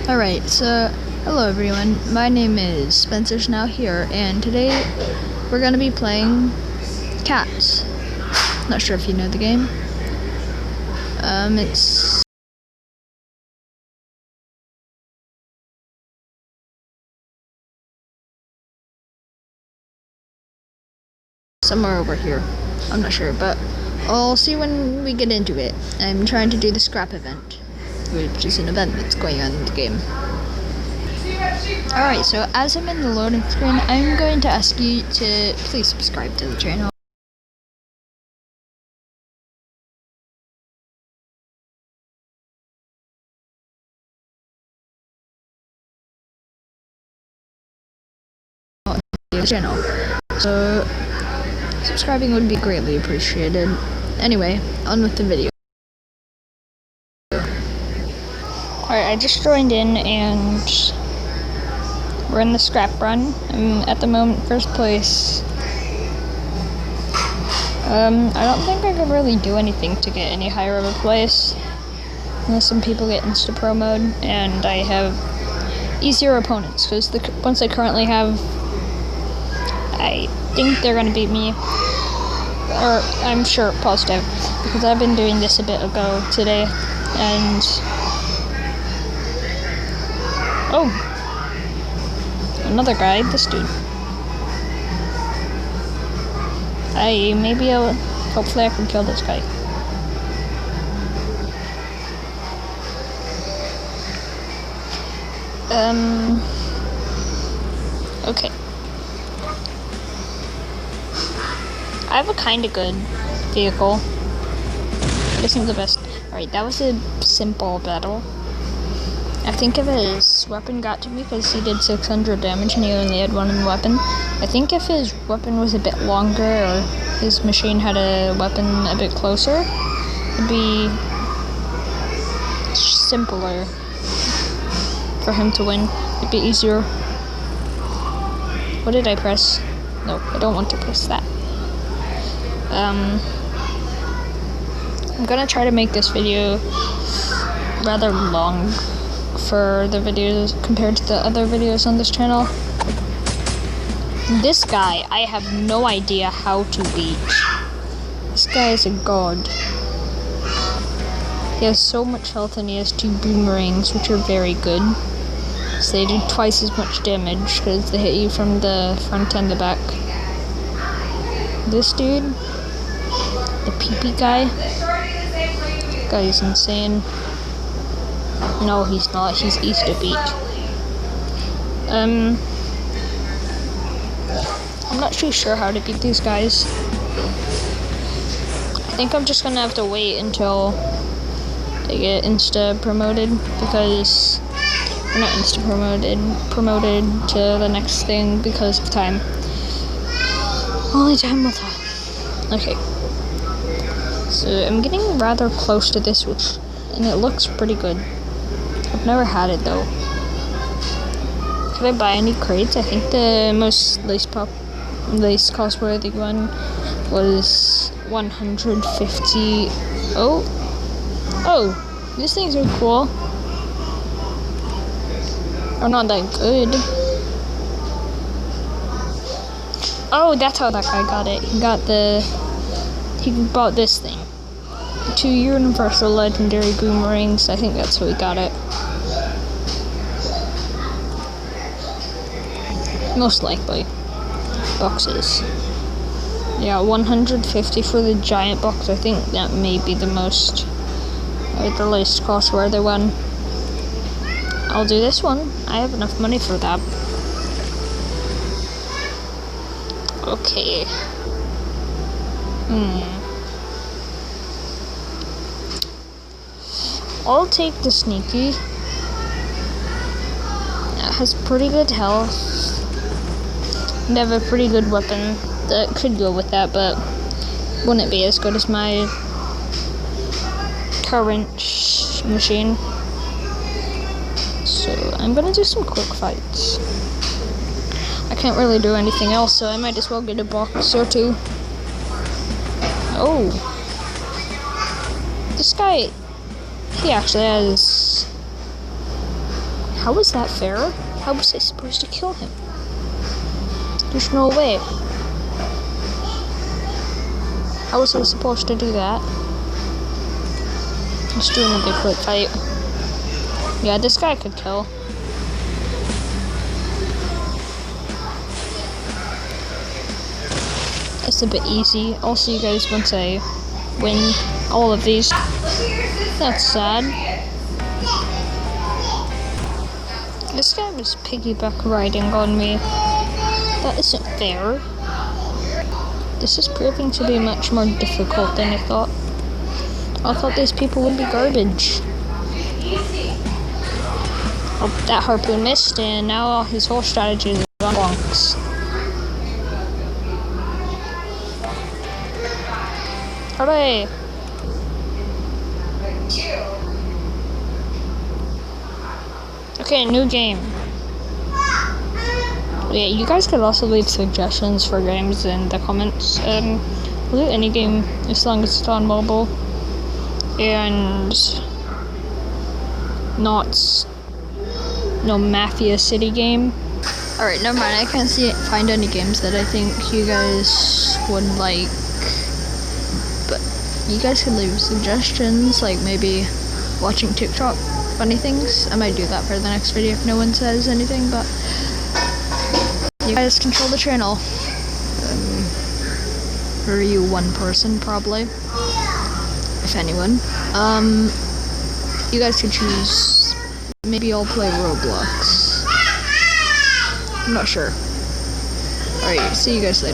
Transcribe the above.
Alright, so hello everyone, my name is Spencer's Now Here, and today we're going to be playing Cats. Not sure if you know the game. It's somewhere over here. I'm not sure, but I'll see when we get into it. I'm trying to do the scrap event, which is an event that's going on in the game. Alright, so as I'm in the loading screen, I'm going to ask you to please subscribe to the channel. So subscribing would be greatly appreciated. Anyway, on with the video. Alright, I just joined in and we're in the scrap run. I'm at the moment first place. I don't think I could really do anything to get any higher of a place unless some people get insta pro mode and I have easier opponents, because the ones I currently have, I think they're gonna beat me, or I'm sure positive, because I've been doing this a bit ago today. And oh, another guy, this dude. Hopefully I can kill this guy. Okay. I have a kinda good vehicle. It isn't the best. Alright, that was a simple battle. I think if his weapon got to me, because he did 600 damage and he only had one weapon. I think if his weapon was a bit longer, or his machine had a weapon a bit closer, it'd be simpler for him to win. It'd be easier. What did I press? No, I don't want to press that. I'm gonna try to make this video rather long for the videos compared to the other videos on this channel. This guy, I have no idea how to beat. This guy is a god. He has so much health and he has 2 boomerangs, which are very good. So they do twice as much damage because they hit you from the front and the back. This dude, the PP guy, that guy is insane. No, he's not. He's easy to beat. I'm not too sure how to beat these guys. I think I'm just gonna have to wait until they get insta promoted, because we're not insta promoted to the next thing because of time. Only time will tell. Okay. So I'm getting rather close to this, and it looks pretty good. I've never had it though. Could I buy any crates? I think the most least cost worthy one was 150. Oh, these things are cool. Are not that good. Oh, that's how that guy got it. He bought this thing. 2 universal legendary boomerangs. I think that's how he got it. Most likely. Boxes. Yeah, 150 for the giant box. I think that may be the least cost worthy one. I'll do this one. I have enough money for that. Okay. I'll take the sneaky. It has pretty good health. And have a pretty good weapon that could go with that, but wouldn't be as good as my current machine. So I'm gonna do some quick fights. I can't really do anything else, so I might as well get a box or 2. Oh. This guy, he actually has How was that fair? How was I supposed to kill him? There's no way. How was I supposed to do that? Let's do another quick fight. Yeah, this guy could kill. It's a bit easy. I'll see you guys once I win all of these. That's sad. This guy was piggyback riding on me. That isn't fair. This is proving to be much more difficult than I thought. I thought these people would be garbage. Oh, that harpoon missed, and now his whole strategy is on bonks. Hooray! Okay, new game. Yeah, you guys could also leave suggestions for games in the comments. We'll do any game as long as it's on mobile and not no Mafia City game. Alright, never mind. I can't find any games that I think you guys would like. But you guys can leave suggestions, like maybe watching TikTok funny things. I might do that for the next video if no one says anything, but you guys control the channel. Or you one person, probably. If anyone. You guys could choose. Maybe I'll play Roblox. I'm not sure. Alright, see you guys later.